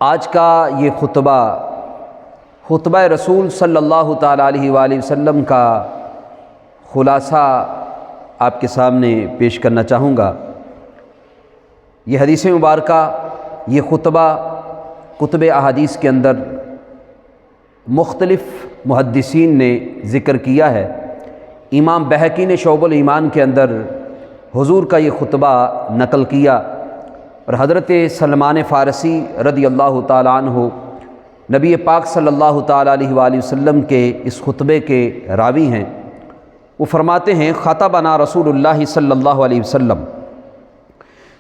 آج کا یہ خطبہ رسول صلی اللہ تعالیٰ علیہ وآلہ وسلم کا خلاصہ آپ کے سامنے پیش کرنا چاہوں گا۔ یہ حدیث مبارکہ، یہ خطبہ کتب احادیث کے اندر مختلف محدثین نے ذکر کیا ہے۔ امام بہقی نے شعب الایمان کے اندر حضور کا یہ خطبہ نقل کیا، اور حضرت سلمان فارسی رضی اللہ تعالیٰ عنہ نبی پاک صلی اللہ تعالیٰ علیہ وآلہ وسلم کے اس خطبے کے راوی ہیں۔ وہ فرماتے ہیں خطبنا رسول اللہ صلی اللہ علیہ وسلم،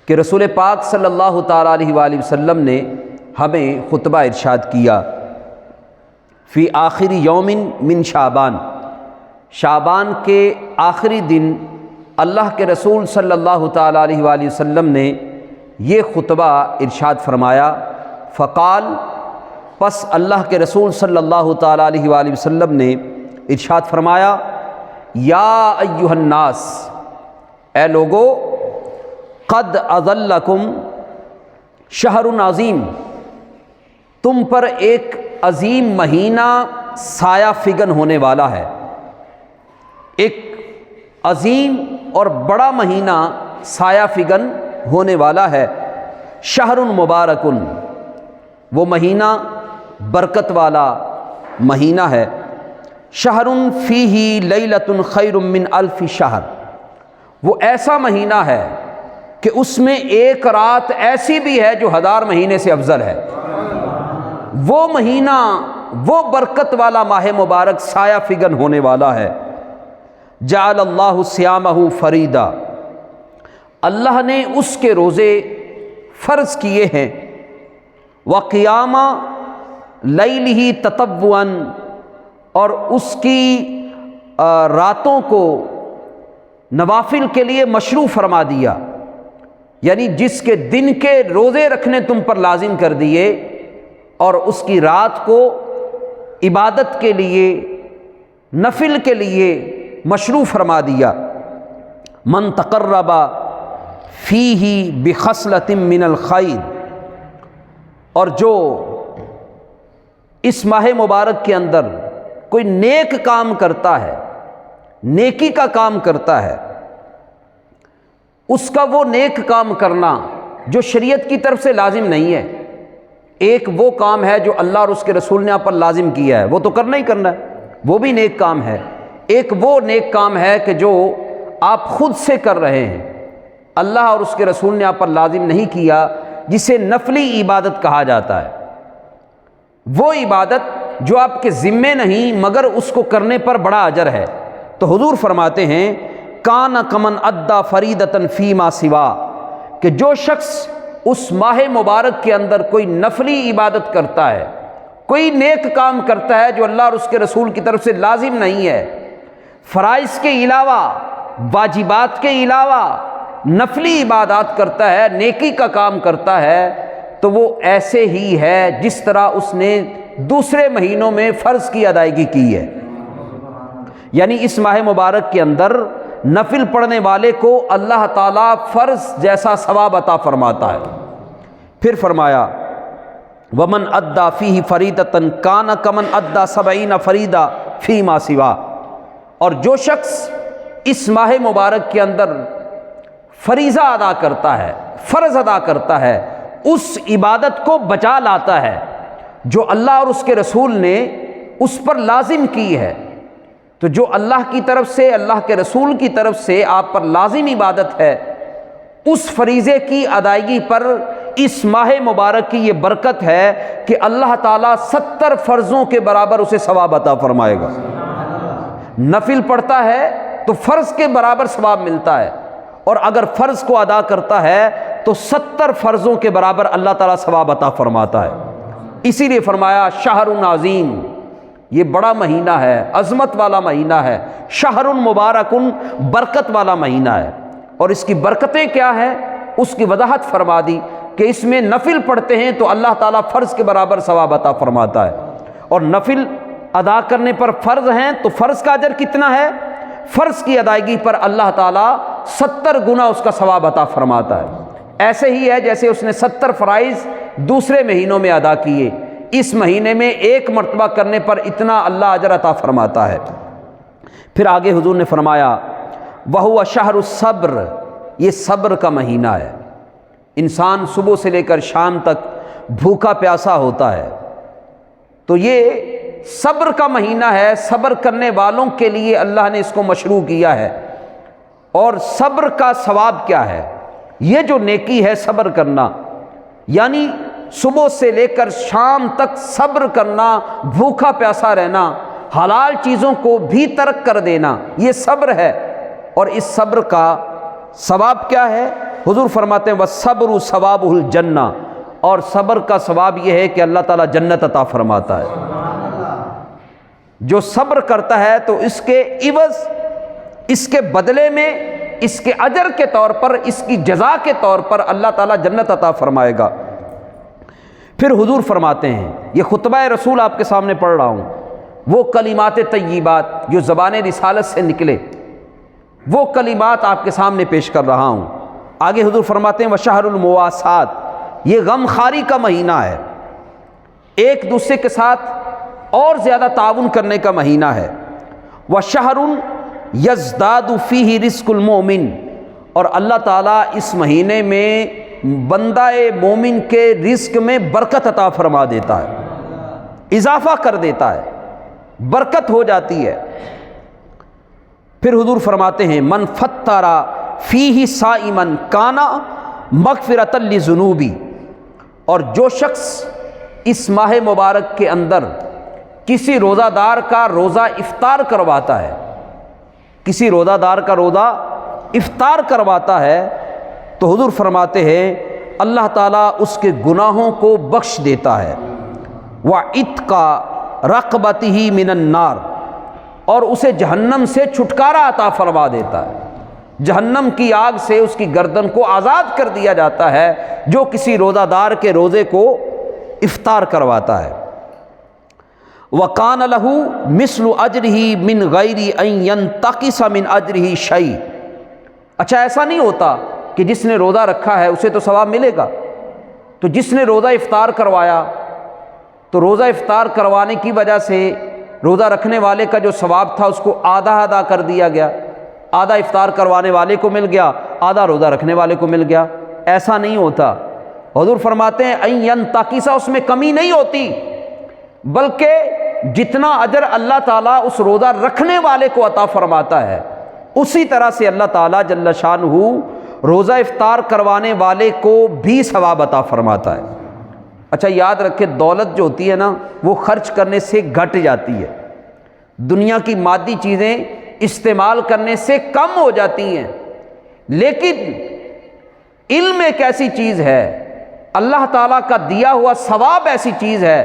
کہ رسول پاک صلی اللہ تعالیٰ علیہ وآلہ وسلم نے ہمیں خطبہ ارشاد کیا فی آخری یوم من شعبان، شعبان کے آخری دن اللہ کے رسول صلی اللہ تعالیٰ علیہ وآلہ وسلم نے یہ خطبہ ارشاد فرمایا۔ فقال، پس اللہ کے رسول صلی اللہ تعالیٰ علیہ وآلہ وسلم نے ارشاد فرمایا، یا ایھا الناس، اے لوگو، قد اظلکم شہر عظیم، تم پر ایک عظیم مہینہ سایہ فگن ہونے والا ہے۔ ایک عظیم اور بڑا مہینہ سایہ فگن ہونے والا ہے۔ شہر مبارکن، وہ مہینہ برکت والا مہینہ ہے۔ شہر فیہ لیلۃ خیر من الف شہر، وہ ایسا مہینہ ہے کہ اس میں ایک رات ایسی بھی ہے جو 1000 مہینے سے افضل ہے۔ وہ مہینہ، وہ برکت والا ماہ مبارک سایہ فگن ہونے والا ہے۔ جعل اللہ صیامہ فریدا، اللہ نے اس کے روزے فرض کیے ہیں۔ وقیام لیلہ تطوعا، اور اس کی راتوں کو نوافل کے لیے مشروع فرما دیا، یعنی جس کے دن کے روزے رکھنے تم پر لازم کر دیے، اور اس کی رات کو عبادت کے لیے، نفل کے لیے مشروع فرما دیا۔ من تقرب فیہ بخصلۃ من الخیر، اور جو اس ماہ مبارک کے اندر کوئی نیک کام کرتا ہے، نیکی کا کام کرتا ہے، اس کا وہ نیک کام کرنا جو شریعت کی طرف سے لازم نہیں ہے۔ ایک وہ کام ہے جو اللہ اور اس کے رسول نے آپ پر لازم کیا ہے، وہ تو کرنا ہی کرنا ہے، وہ بھی نیک کام ہے۔ ایک وہ نیک کام ہے کہ جو آپ خود سے کر رہے ہیں، اللہ اور اس کے رسول نے آپ پر لازم نہیں کیا، جسے نفلی عبادت کہا جاتا ہے۔ وہ عبادت جو آپ کے ذمے نہیں مگر اس کو کرنے پر بڑا اجر ہے۔ تو حضور فرماتے ہیں کان کمن ادا فریدۃ فیما سوا، کہ جو شخص اس ماہ مبارک کے اندر کوئی نفلی عبادت کرتا ہے، کوئی نیک کام کرتا ہے جو اللہ اور اس کے رسول کی طرف سے لازم نہیں ہے، فرائض کے علاوہ، واجبات کے علاوہ نفلی عبادات کرتا ہے، نیکی کا کام کرتا ہے، تو وہ ایسے ہی ہے جس طرح اس نے دوسرے مہینوں میں فرض کی ادائیگی کی ہے۔ یعنی اس ماہ مبارک کے اندر نفل پڑھنے والے کو اللہ تعالیٰ فرض جیسا ثواب عطا فرماتا ہے۔ پھر فرمایا ومن ادا فیہ فریدۃ کان کمن ادا 70 فریدہ فیما سوا، اور جو شخص اس ماہ مبارک کے اندر فریضہ ادا کرتا ہے، فرض ادا کرتا ہے، اس عبادت کو بچا لاتا ہے جو اللہ اور اس کے رسول نے اس پر لازم کی ہے۔ تو جو اللہ کی طرف سے، اللہ کے رسول کی طرف سے آپ پر لازم عبادت ہے، اس فریضے کی ادائیگی پر اس ماہ مبارک کی یہ برکت ہے کہ اللہ تعالیٰ 70 فرضوں کے برابر اسے ثواب عطا فرمائے گا۔ نفل پڑھتا ہے تو فرض کے برابر ثواب ملتا ہے، اور اگر فرض کو ادا کرتا ہے تو 70 فرضوں کے برابر اللہ تعالیٰ ثواب عطا فرماتا ہے۔ اسی لیے فرمایا شہر عظیم، یہ بڑا مہینہ ہے، عظمت والا مہینہ ہے، شہر مبارک، برکت والا مہینہ ہے۔ اور اس کی برکتیں کیا ہیں اس کی وضاحت فرما دی کہ اس میں نفل پڑھتے ہیں تو اللہ تعالیٰ فرض کے برابر ثواب عطا فرماتا ہے، اور نفل ادا کرنے پر فرض ہیں تو فرض کا اجر کتنا ہے؟ فرض کی ادائیگی پر اللہ تعالیٰ 70 گنا اس کا ثواب عطا فرماتا ہے۔ ایسے ہی ہے جیسے اس نے 70 فرائض دوسرے مہینوں میں ادا کیے، اس مہینے میں ایک مرتبہ کرنے پر اتنا اللہ اجر عطا فرماتا ہے۔ پھر آگے حضور نے فرمایا وَهُوَ شَهْرُ الصَّبْرِ، یہ صبر کا مہینہ ہے۔ انسان صبح سے لے کر شام تک بھوکا پیاسا ہوتا ہے، تو یہ صبر کا مہینہ ہے۔ صبر کرنے والوں کے لیے اللہ نے اس کو مشروع کیا ہے۔ اور صبر کا ثواب کیا ہے؟ یہ جو نیکی ہے صبر کرنا، یعنی صبح سے لے کر شام تک صبر کرنا، بھوکا پیاسا رہنا، حلال چیزوں کو بھی ترک کر دینا، یہ صبر ہے۔ اور اس صبر کا ثواب کیا ہے؟ حضور فرماتے ہیں وَالصَّبْرُ ثَوَابُهُ الْجَنَّةُ، اور صبر کا ثواب یہ ہے کہ اللہ تعالیٰ جنت عطا فرماتا ہے۔ جو صبر کرتا ہے تو اس کے عوض، اس کے بدلے میں، اس کے اجر کے طور پر، اس کی جزا کے طور پر اللہ تعالیٰ جنت عطا فرمائے گا۔ پھر حضور فرماتے ہیں، یہ خطبہ رسول آپ کے سامنے پڑھ رہا ہوں، وہ کلمات طیبات جو زبان رسالت سے نکلے، وہ کلمات آپ کے سامنے پیش کر رہا ہوں۔ آگے حضور فرماتے ہیں وشہر المواسات، یہ غم خاری کا مہینہ ہے، ایک دوسرے کے ساتھ اور زیادہ تعاون کرنے کا مہینہ ہے۔ وشہر یزداد فیہ رزق المؤمن، اور اللہ تعالیٰ اس مہینے میں بندہ مومن کے رزق میں برکت عطا فرما دیتا ہے، اضافہ کر دیتا ہے، برکت ہو جاتی ہے۔ پھر حضور فرماتے ہیں من فطر فیہ صائما کان مغفرۃ لذنوبی، اور جو شخص اس ماہ مبارک کے اندر کسی روزہ دار کا روزہ افطار کرواتا ہے، کسی روزہ دار کا روزہ افطار کرواتا ہے، تو حضور فرماتے ہیں اللہ تعالیٰ اس کے گناہوں کو بخش دیتا ہے۔ وَعِتْقَ رَقَبَتِهِ مِنَ النَّارِ، اور اسے جہنم سے چھٹکارا عطا فرما دیتا ہے، جہنم کی آگ سے اس کی گردن کو آزاد کر دیا جاتا ہے جو کسی روزہ دار کے روزے کو افطار کرواتا ہے۔ وَقَانَ لَهُ مِثْلُ أَجْرِهِ مِنْ غَيْرِ أَنْ يَنْتَقِصَ مِنْ أَجْرِهِ شَيْءٍ۔ اچھا ایسا نہیں ہوتا کہ جس نے روزہ رکھا ہے اسے تو ثواب ملے گا، تو جس نے روزہ افطار کروایا تو روزہ افطار کروانے کی وجہ سے روزہ رکھنے والے کا جو ثواب تھا اس کو آدھا ادا کر دیا گیا، آدھا افطار کروانے والے کو مل گیا، آدھا روزہ رکھنے والے کو مل گیا۔ ایسا نہیں ہوتا۔ حضور فرماتے ہیں ان ینتقص، اس میں کمی نہیں ہوتی، بلکہ جتنا اجر اللہ تعالیٰ اس روزہ رکھنے والے کو عطا فرماتا ہے اسی طرح سے اللہ تعالیٰ جل شانہ روزہ افطار کروانے والے کو بھی ثواب عطا فرماتا ہے۔ اچھا یاد رکھے، دولت جو ہوتی ہے نا وہ خرچ کرنے سے گھٹ جاتی ہے، دنیا کی مادی چیزیں استعمال کرنے سے کم ہو جاتی ہیں، لیکن علم ایک ایسی چیز ہے، اللہ تعالیٰ کا دیا ہوا ثواب ایسی چیز ہے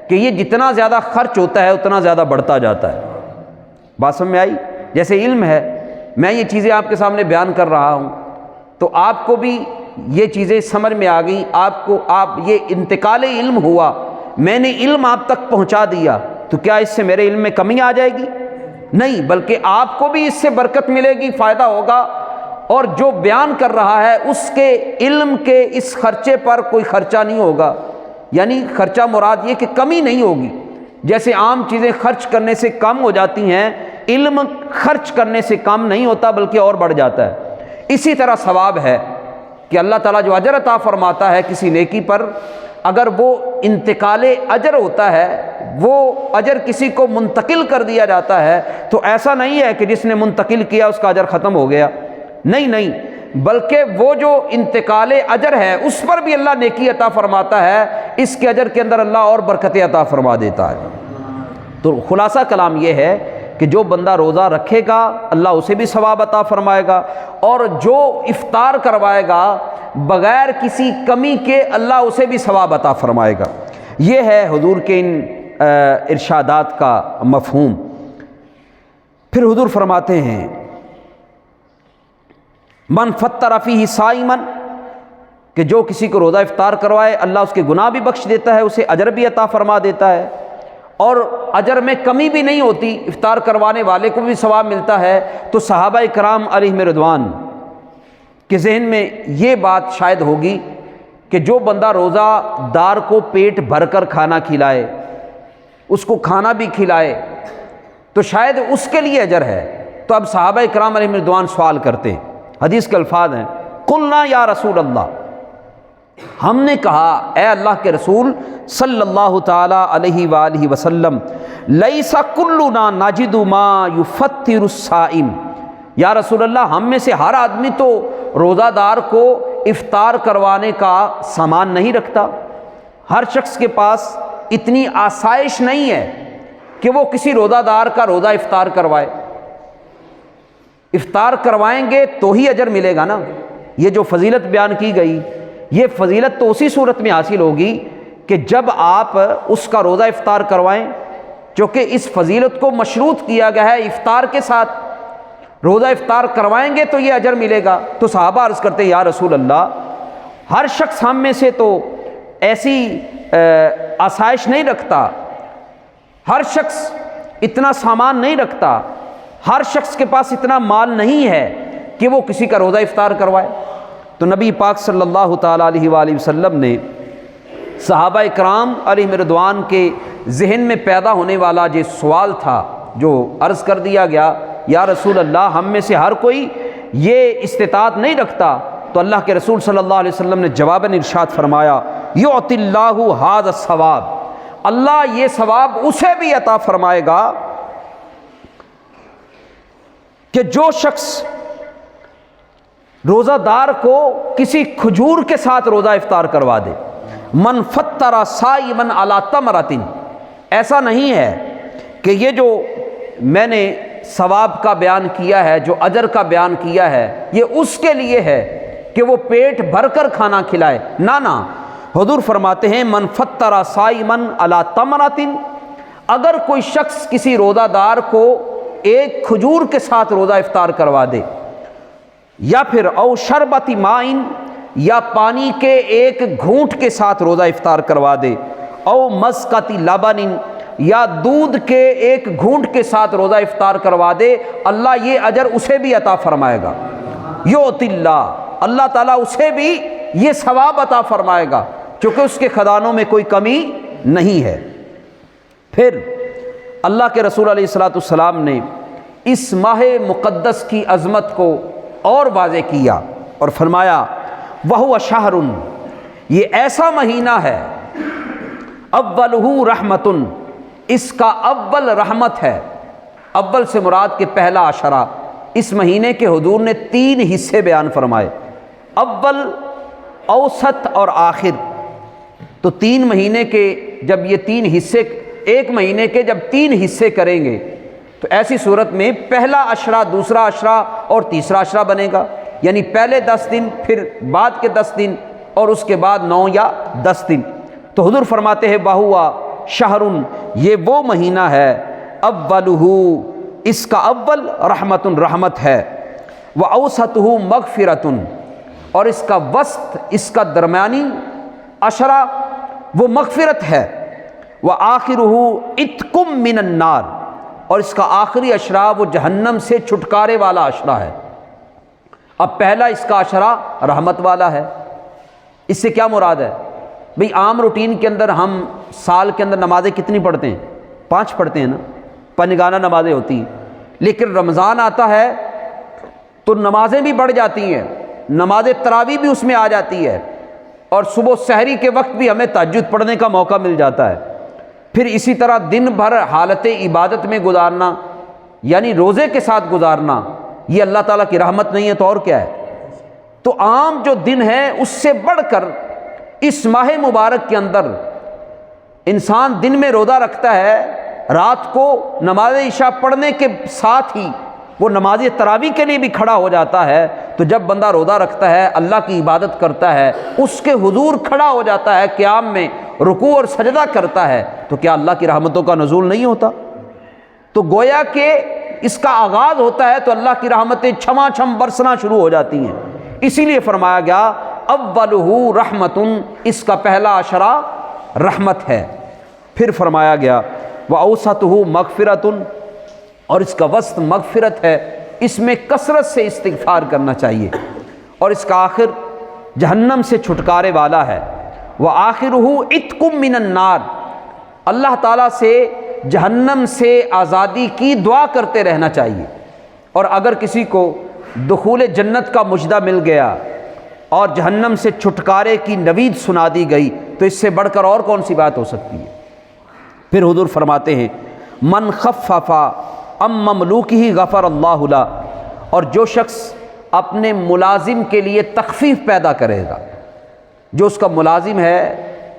کہ یہ جتنا زیادہ خرچ ہوتا ہے اتنا زیادہ بڑھتا جاتا ہے۔ بات سمجھ میں آئی؟ جیسے علم ہے، میں یہ چیزیں آپ کے سامنے بیان کر رہا ہوں تو آپ کو بھی یہ چیزیں سمجھ میں آ گئیں، آپ یہ انتقال علم ہوا، میں نے علم آپ تک پہنچا دیا، تو کیا اس سے میرے علم میں کمی آ جائے گی؟ نہیں، بلکہ آپ کو بھی اس سے برکت ملے گی، فائدہ ہوگا، اور جو بیان کر رہا ہے اس کے علم کے اس خرچے پر کوئی خرچہ نہیں ہوگا، یعنی خرچہ مراد یہ کہ کمی نہیں ہوگی۔ جیسے عام چیزیں خرچ کرنے سے کم ہو جاتی ہیں، علم خرچ کرنے سے کم نہیں ہوتا بلکہ اور بڑھ جاتا ہے۔ اسی طرح ثواب ہے کہ اللہ تعالیٰ جو اجر عطا فرماتا ہے کسی نیکی پر، اگر وہ انتقال اجر ہوتا ہے، وہ اجر کسی کو منتقل کر دیا جاتا ہے، تو ایسا نہیں ہے کہ جس نے منتقل کیا اس کا اجر ختم ہو گیا، نہیں، بلکہ وہ جو انتقال اجر ہے اس پر بھی اللہ نیکی عطا فرماتا ہے، اس کے اجر کے اندر اللہ اور برکتیں عطا فرما دیتا ہے۔ تو خلاصہ کلام یہ ہے کہ جو بندہ روزہ رکھے گا اللہ اسے بھی ثواب عطا فرمائے گا، اور جو افطار کروائے گا بغیر کسی کمی کے اللہ اسے بھی ثواب عطا فرمائے گا۔ یہ ہے حضور کے ان ارشادات کا مفہوم۔ پھر حضور فرماتے ہیں من فطر فیہ صائما، کہ جو کسی کو روزہ افطار کروائے اللہ اس کے گناہ بھی بخش دیتا ہے، اسے اجر بھی عطا فرما دیتا ہے، اور اجر میں کمی بھی نہیں ہوتی، افطار کروانے والے کو بھی ثواب ملتا ہے۔ تو صحابہ کرام علیہم رضوان کے ذہن میں یہ بات شاید ہوگی کہ جو بندہ روزہ دار کو پیٹ بھر کر کھانا کھلائے، اس کو کھانا بھی کھلائے، تو شاید اس کے لیے اجر ہے۔ تو اب صحابہ کرام علیہم رضوان سوال کرتے ہیں، حدیث کے الفاظ ہیں، قلنا یا رسول اللہ، ہم نے کہا اے اللہ کے رسول صلی اللہ تعالی علیہ وآلہ وسلم، لیس کلنا نجد ما یفطر الصائم، یا رسول اللہ ہم میں سے ہر آدمی تو روزہ دار کو افطار کروانے کا سامان نہیں رکھتا، ہر شخص کے پاس اتنی آسائش نہیں ہے کہ وہ کسی روزہ دار کا روزہ افطار کروائے۔ افطار کروائیں گے تو ہی اجر ملے گا نا۔ یہ جو فضیلت بیان کی گئی، یہ فضیلت تو اسی صورت میں حاصل ہوگی کہ جب آپ اس کا روزہ افطار کروائیں، چونکہ اس فضیلت کو مشروط کیا گیا ہے افطار کے ساتھ، روزہ افطار کروائیں گے تو یہ اجر ملے گا۔ تو صحابہ عرض کرتے ہیں یا رسول اللہ ہر شخص ہم میں سے تو ایسی آسائش نہیں رکھتا، ہر شخص اتنا سامان نہیں رکھتا، ہر شخص کے پاس اتنا مال نہیں ہے کہ وہ کسی کا روزہ افطار کروائے۔ تو نبی پاک صلی اللہ تعالیٰ علیہ وآلہ وسلم نے صحابہ اکرام علیہم رضوان کے ذہن میں پیدا ہونے والا جو سوال تھا، جو عرض کر دیا گیا یا رسول اللہ ہم میں سے ہر کوئی یہ استطاعت نہیں رکھتا، تو اللہ کے رسول صلی اللہ علیہ وسلم نے جواباً ارشاد فرمایا یعطی اللہ ھذا الثواب، اللہ یہ ثواب اسے بھی عطا فرمائے گا کہ جو شخص روزہ دار کو کسی کھجور کے ساتھ روزہ افطار کروا دے۔ من فطر صائما علی تمرۃ، ایسا نہیں ہے کہ یہ جو میں نے ثواب کا بیان کیا ہے، جو اجر کا بیان کیا ہے، یہ اس کے لیے ہے کہ وہ پیٹ بھر کر کھانا کھلائے، نہ حضور فرماتے ہیں من فطر صائما علی تمرۃ، اگر کوئی شخص کسی روزہ دار کو ایک کھجور کے ساتھ روزہ افطار کروا دے، یا پھر او شربت مائن، یا پانی کے ایک گھونٹ کے ساتھ روزہ افطار کروا دے، او مسقط لبن، یا دودھ کے ایک گھونٹ کے ساتھ روزہ افطار کروا دے، اللہ یہ اجر اسے بھی عطا فرمائے گا۔ یعطی اللہ تعالیٰ اسے بھی یہ ثواب عطا فرمائے گا، چونکہ اس کے خزانوں میں کوئی کمی نہیں ہے۔ پھر اللہ کے رسول علیہ الصلوۃ والسلام نے اس ماہ مقدس کی عظمت کو اور واضح کیا اور فرمایا وَهُوَ شَهْرٌ، یہ ایسا مہینہ ہے اولہ رحمت، اس کا اول رحمت ہے۔ اول سے مراد کے پہلا عشرہ، اس مہینے کے حضور نے 3 حصے بیان فرمائے، اول، اوسط اور آخر۔ تو 3 مہینے کے جب یہ 3 حصے، ایک مہینے کے جب 3 حصے کریں گے تو ایسی صورت میں پہلا عشرہ، دوسرا عشرہ اور تیسرا عشرہ بنے گا، یعنی پہلے 10 دن، پھر بعد کے 10 دن، اور اس کے بعد 9 یا 10 دن۔ تو حضور فرماتے ہیں وَهُوَ شَهْرٌ، یہ وہ مہینہ ہے اولہ، اس کا اول رحمت ہے، وَأَوْسَطُهُ مَغْفِرَةٌ، اور اس کا وسط، اس کا درمیانی عشرہ وہ مغفرت ہے، وَآخِرُهُ عِتْقٌ مِّنَ النَّارِ، اور اس کا آخری عشرہ وہ جہنم سے چھٹکارے والا عشرہ ہے۔ اب پہلا اس کا عشرہ رحمت والا ہے، اس سے کیا مراد ہے؟ بھئی عام روٹین کے اندر ہم سال کے اندر نمازیں کتنی پڑھتے ہیں؟ 5 پڑھتے ہیں نا، پنجگانہ نمازیں ہوتی ہیں، لیکن رمضان آتا ہے تو نمازیں بھی بڑھ جاتی ہیں، نماز تراویح بھی اس میں آ جاتی ہے، اور صبح سحری کے وقت بھی ہمیں تہجد پڑھنے کا موقع مل جاتا ہے۔ پھر اسی طرح دن بھر حالت عبادت میں گزارنا، یعنی روزے کے ساتھ گزارنا، یہ اللہ تعالیٰ کی رحمت نہیں ہے تو اور کیا ہے؟ تو عام جو دن ہے اس سے بڑھ کر اس ماہ مبارک کے اندر انسان دن میں روزہ رکھتا ہے، رات کو نماز عشاء پڑھنے کے ساتھ ہی وہ نماز تراویح کے لیے بھی کھڑا ہو جاتا ہے۔ تو جب بندہ روزہ رکھتا ہے، اللہ کی عبادت کرتا ہے، اس کے حضور کھڑا ہو جاتا ہے، قیام میں رکوع اور سجدہ کرتا ہے، تو کیا اللہ کی رحمتوں کا نزول نہیں ہوتا؟ تو گویا کہ اس کا آغاز ہوتا ہے تو اللہ کی رحمتیں چھما چھم برسنا شروع ہو جاتی ہیں۔ اسی لیے فرمایا گیا اولہ رحمت، اس کا پہلا عشرہ رحمت ہے۔ پھر فرمایا گیا وَأَوْسَطُهُ مَغْفِرَةٌ، اور اس کا وسط مغفرت ہے، اس میں کثرت سے استغفار کرنا چاہیے۔ اور اس کا آخر جہنم سے چھٹکارے والا ہے۔ وآخرہ عتق من النار، اللہ تعالیٰ سے جہنم سے آزادی کی دعا کرتے رہنا چاہیے۔ اور اگر کسی کو دخول جنت کا مژدہ مل گیا اور جہنم سے چھٹکارے کی نوید سنا دی گئی تو اس سے بڑھ کر اور کون سی بات ہو سکتی ہے؟ پھر حضور فرماتے ہیں من خفف عن مملوکہ غفر اللہ لہ، اور جو شخص اپنے ملازم کے لیے تخفیف پیدا کرے گا، جو اس کا ملازم ہے،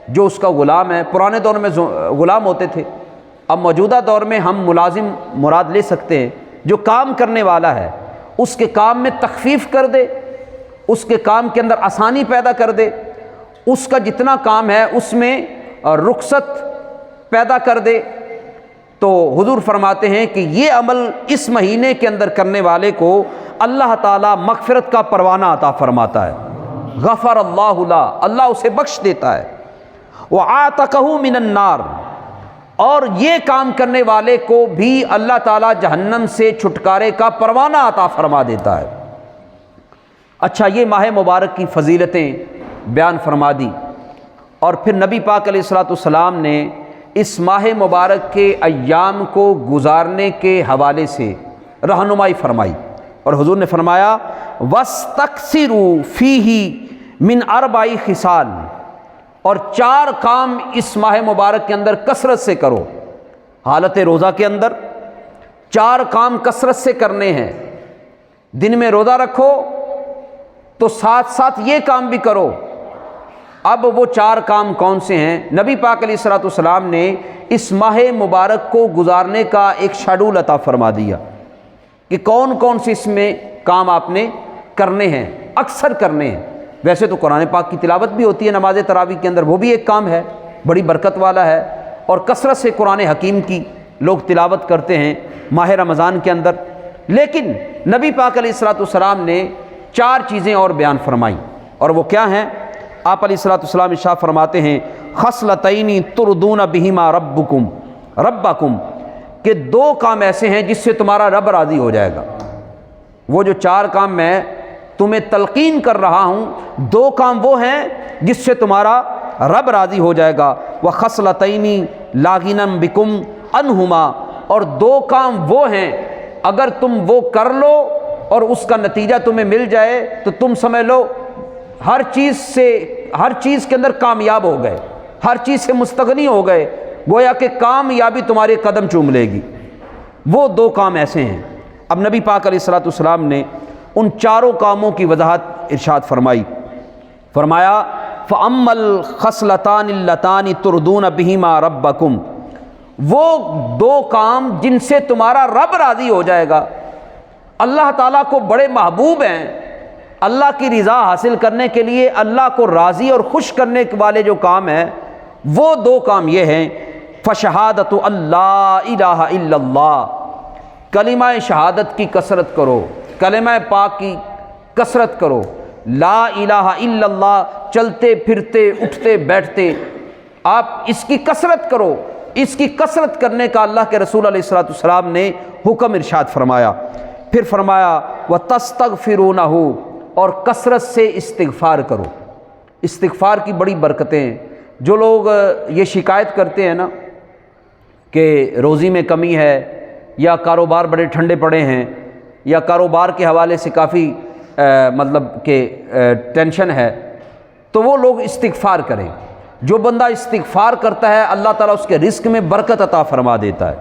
جو اس کا غلام ہے، پرانے دور میں غلام ہوتے تھے، اب موجودہ دور میں ہم ملازم مراد لے سکتے ہیں، جو کام کرنے والا ہے اس کے کام میں تخفیف کر دے، اس کے کام کے اندر آسانی پیدا کر دے، اس کا جتنا کام ہے اس میں رخصت پیدا کر دے، تو حضور فرماتے ہیں کہ یہ عمل اس مہینے کے اندر کرنے والے کو اللہ تعالیٰ مغفرت کا پروانہ عطا فرماتا ہے، غفر اللہ لہ، اللہ اسے بخش دیتا ہے، وَعَاتَقَهُ مِنَ النَّارِ، اور یہ کام کرنے والے کو بھی اللہ تعالیٰ جہنم سے چھٹکارے کا پروانہ عطا فرما دیتا ہے۔ اچھا، یہ ماہ مبارک کی فضیلتیں بیان فرما دی، اور پھر نبی پاک علیہ الصلوۃ والسلام نے اس ماہ مبارک کے ایام کو گزارنے کے حوالے سے رہنمائی فرمائی، اور حضور نے فرمایا وَاسْتَكْثِرُوا فِيهِ مِنْ أَرْبَعِ خِصَالٍ، اور 4 کام اس ماہ مبارک کے اندر کثرت سے کرو۔ حالت روزہ کے اندر 4 کام کثرت سے کرنے ہیں۔ دن میں روزہ رکھو تو ساتھ ساتھ یہ کام بھی کرو۔ اب وہ 4 کام کون سے ہیں؟ نبی پاک علیہ الصلوۃ والسلام نے اس ماہ مبارک کو گزارنے کا ایک شیڈول عطا فرما دیا کہ کون کون سے اس میں کام آپ نے کرنے ہیں، اکثر کرنے ہیں۔ ویسے تو قرآن پاک کی تلاوت بھی ہوتی ہے نماز تراویح کے اندر، وہ بھی ایک کام ہے، بڑی برکت والا ہے، اور کثرت سے قرآن حکیم کی لوگ تلاوت کرتے ہیں ماہ رمضان کے اندر۔ لیکن نبی پاک علیہ الصلوۃ والسلام نے 4 چیزیں اور بیان فرمائیں، اور وہ کیا ہیں؟ آپ علیہ الصلوۃ والسلام ارشاد فرماتے ہیں خصلتین ترضون بہما ربکم، کہ 2 کام ایسے ہیں جس سے تمہارا رب راضی ہو جائے گا۔ وہ جو 4 کام میں تمہیں تلقین کر رہا ہوں، 2 کام وہ ہیں جس سے تمہارا رب راضی ہو جائے گا۔ وَخَصْلَتَيْنِ لَا غِنًى بِكُمْ عَنْهُمَا، اور 2 کام وہ ہیں اگر تم وہ کر لو اور اس کا نتیجہ تمہیں مل جائے تو تم سمجھ لو ہر چیز کے اندر کامیاب ہو گئے، ہر چیز سے مستغنی ہو گئے، گویا کہ کامیابی تمہارے قدم چوم لے گی۔ وہ 2 کام ایسے ہیں۔ اب نبی پاک علیہ الصلوۃ والسلام نے ان 4 کاموں کی وضاحت ارشاد فرمائی، فرمایا فَأَمَّا الْخَصْلَتَانِ اللَّتَانِ تُرْضُونَ بِهِمَا رَبَّكُمْ، وہ 2 کام جن سے تمہارا رب راضی ہو جائے گا، اللہ تعالیٰ کو بڑے محبوب ہیں، اللہ کی رضا حاصل کرنے کے لیے اللہ کو راضی اور خوش کرنے والے جو کام ہیں، وہ 2 کام یہ ہیں فَشَهَادَةُ اللَّا إِلَٰهَ إِلَّا اللَّهُ، کلمہ شہادت کی کثرت کرو، کلمہ پاک کی کثرت کرو، لا الہ الا اللہ، چلتے پھرتے اٹھتے بیٹھتے آپ اس کی کثرت کرو۔ اس کی کثرت کرنے کا اللہ کے رسول علیہ الصلوۃ والسلام نے حکم ارشاد فرمایا۔ پھر فرمایا وَتَسْتَغْفِرُونَهُ، اور کثرت سے استغفار کرو۔ استغفار کی بڑی برکتیں ہیں۔ جو لوگ یہ شکایت کرتے ہیں نا کہ روزی میں کمی ہے، یا کاروبار بڑے ٹھنڈے پڑے ہیں، یا کاروبار کے حوالے سے کافی مطلب کہ ٹینشن ہے، تو وہ لوگ استغفار کریں۔ جو بندہ استغفار کرتا ہے اللہ تعالیٰ اس کے رزق میں برکت عطا فرما دیتا ہے،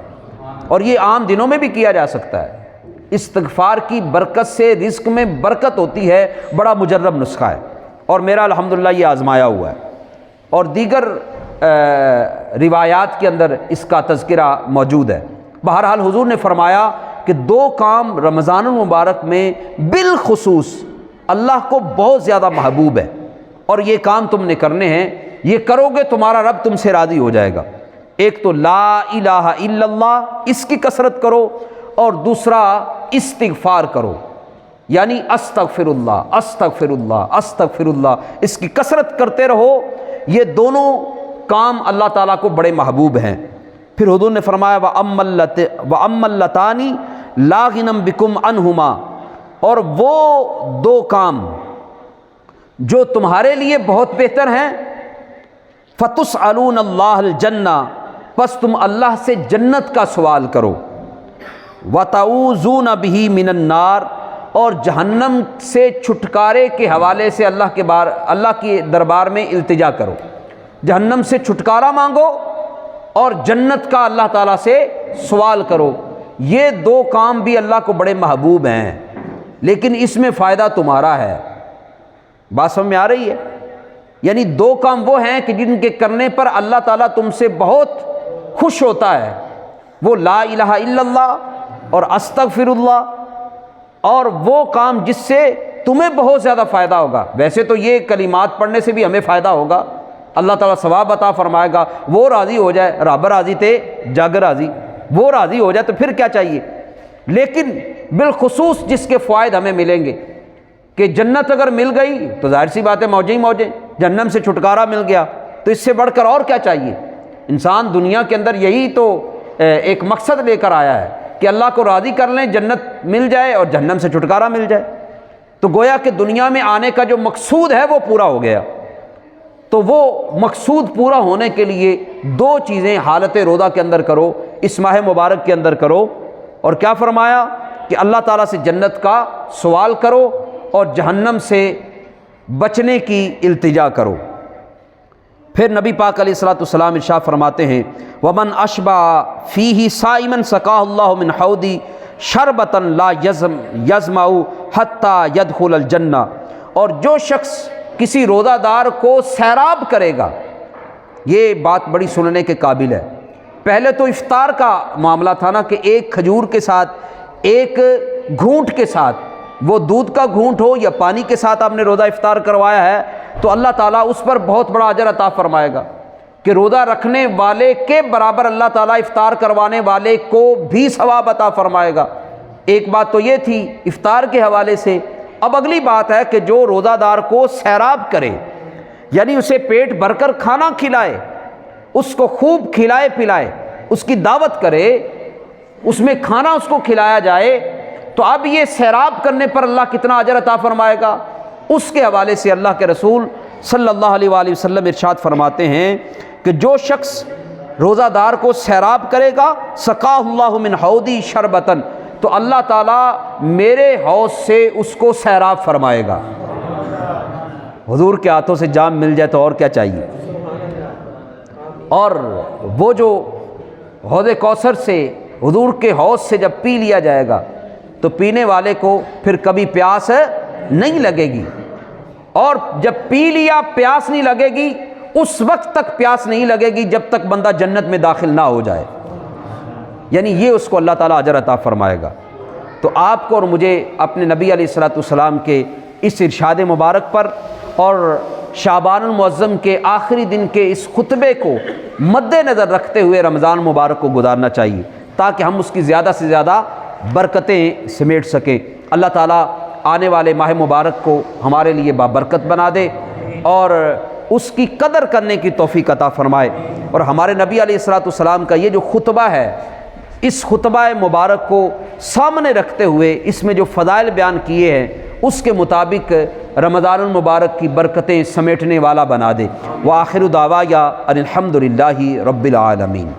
اور یہ عام دنوں میں بھی کیا جا سکتا ہے۔ استغفار کی برکت سے رزق میں برکت ہوتی ہے، بڑا مجرب نسخہ ہے، اور میرا الحمدللہ یہ آزمایا ہوا ہے، اور دیگر روایات کے اندر اس کا تذکرہ موجود ہے۔ بہرحال حضور نے فرمایا کہ 2 کام رمضان المبارک میں بالخصوص اللہ کو بہت زیادہ محبوب ہے، اور یہ کام تم نے کرنے ہیں، یہ کرو گے تمہارا رب تم سے راضی ہو جائے گا۔ ایک تو لا الہ الا اللہ، اس کی کثرت کرو، اور دوسرا استغفار کرو، یعنی استغفر اللہ استغفر اللہ استغفر اللہ، اس کی کثرت کرتے رہو۔ یہ دونوں کام اللہ تعالیٰ کو بڑے محبوب ہیں۔ پھر حضور نے فرمایا وَأَمَّا اللَّتَانِ لَا غِنًى بِكُمْ عَنْهُمَا، اور وہ 2 کام جو تمہارے لیے بہت بہتر ہیں، فَتُسْأَلُونَ اللَّهَ الْجَنَّةَ، پس تم اللہ سے جنت کا سوال کرو، وَتَعُوذُونَ بِهِ مِنَ النَّارِ، اور جہنم سے چھٹکارے کے حوالے سے اللہ کے دربار میں التجا کرو، جہنم سے چھٹکارا مانگو اور جنت کا اللہ تعالیٰ سے سوال کرو۔ یہ دو کام بھی اللہ کو بڑے محبوب ہیں، لیکن اس میں فائدہ تمہارا ہے۔ بات سمجھ میں آ رہی ہے؟ یعنی دو کام وہ ہیں کہ جن کے کرنے پر اللہ تعالیٰ تم سے بہت خوش ہوتا ہے، وہ لا الہ الا اللہ اور استغفر اللہ، اور وہ کام جس سے تمہیں بہت زیادہ فائدہ ہوگا۔ ویسے تو یہ کلمات پڑھنے سے بھی ہمیں فائدہ ہوگا، اللہ تعالیٰ ثواب عطا فرمائے گا، وہ راضی ہو جائے، رب راضی تے جگ راضی، وہ راضی ہو جائے تو پھر کیا چاہیے۔ لیکن بالخصوص جس کے فوائد ہمیں ملیں گے کہ جنت اگر مل گئی تو ظاہر سی بات ہے موجیں ہی موجیں، جہنم سے چھٹکارا مل گیا تو اس سے بڑھ کر اور کیا چاہیے۔ انسان دنیا کے اندر یہی تو ایک مقصد لے کر آیا ہے کہ اللہ کو راضی کر لیں، جنت مل جائے اور جہنم سے چھٹکارا مل جائے، تو گویا کہ دنیا میں آنے کا جو مقصود ہے وہ پورا ہو گیا۔ تو وہ مقصود پورا ہونے کے لیے دو چیزیں حالت روضہ کے اندر کرو، اس ماہ مبارک کے اندر کرو، اور کیا فرمایا کہ اللہ تعالیٰ سے جنت کا سوال کرو اور جہنم سے بچنے کی التجا کرو۔ پھر نبی پاک علیہ الصلوۃ والسلام ارشاد فرماتے ہیں وَمَنْ أَشْبَعَ فِيهِ صَائِمًا سَقَاهُ اللَّهُ مِنْ حَوْضِي شَرْبَةً لَا يَظْمَأُ حَتَّى يَدْخُلَ الْجَنَّةَ، اور جو شخص کسی روزہ دار کو سیراب کرے گا، یہ بات بڑی سننے کے قابل ہے۔ پہلے تو افطار کا معاملہ تھا نا کہ ایک کھجور کے ساتھ، ایک گھونٹ کے ساتھ، وہ دودھ کا گھونٹ ہو یا پانی کے ساتھ آپ نے روزہ افطار کروایا ہے تو اللہ تعالیٰ اس پر بہت بڑا اجر عطا فرمائے گا کہ روزہ رکھنے والے کے برابر اللہ تعالیٰ افطار کروانے والے کو بھی ثواب عطا فرمائے گا۔ ایک بات تو یہ تھی افطار کے حوالے سے۔ اب اگلی بات ہے کہ جو روزہ دار کو سیراب کرے، یعنی اسے پیٹ بھر کر کھانا کھلائے، اس کو خوب کھلائے پلائے، اس کی دعوت کرے، اس میں کھانا اس کو کھلایا جائے، تو اب یہ سیراب کرنے پر اللہ کتنا اجر عطا فرمائے گا، اس کے حوالے سے اللہ کے رسول صلی اللہ علیہ وآلہ وسلم ارشاد فرماتے ہیں کہ جو شخص روزہ دار کو سیراب کرے گا سقاہ اللہ من حوضی شربتن، تو اللہ تعالیٰ میرے حوض سے اس کو سیراب فرمائے گا۔ حضور کے ہاتھوں سے جام مل جائے تو اور کیا چاہیے۔ اور وہ جو حوض کوثر سے، حضور کے حوض سے جب پی لیا جائے گا تو پینے والے کو پھر کبھی پیاس نہیں لگے گی، اور جب پی لیا پیاس نہیں لگے گی، اس وقت تک پیاس نہیں لگے گی جب تک بندہ جنت میں داخل نہ ہو جائے، یعنی یہ اس کو اللہ تعالیٰ اجر عطا فرمائے گا۔ تو آپ کو اور مجھے اپنے نبی علیہ الصلوۃ والسلام کے اس ارشاد مبارک پر اور شعبان المعظم کے آخری دن کے اس خطبے کو مد نظر رکھتے ہوئے رمضان مبارک کو گزارنا چاہیے تاکہ ہم اس کی زیادہ سے زیادہ برکتیں سمیٹ سکیں۔ اللہ تعالیٰ آنے والے ماہ مبارک کو ہمارے لیے بابرکت بنا دے اور اس کی قدر کرنے کی توفیق عطا فرمائے، اور ہمارے نبی علیہ الصلوۃ والسلام کا یہ جو خطبہ ہے، اس خطبہ مبارک کو سامنے رکھتے ہوئے اس میں جو فضائل بیان کیے ہیں اس کے مطابق رمضان المبارک کی برکتیں سمیٹنے والا بنا دے۔ وآخر دعوایا ان الحمد للہ رب العالمین۔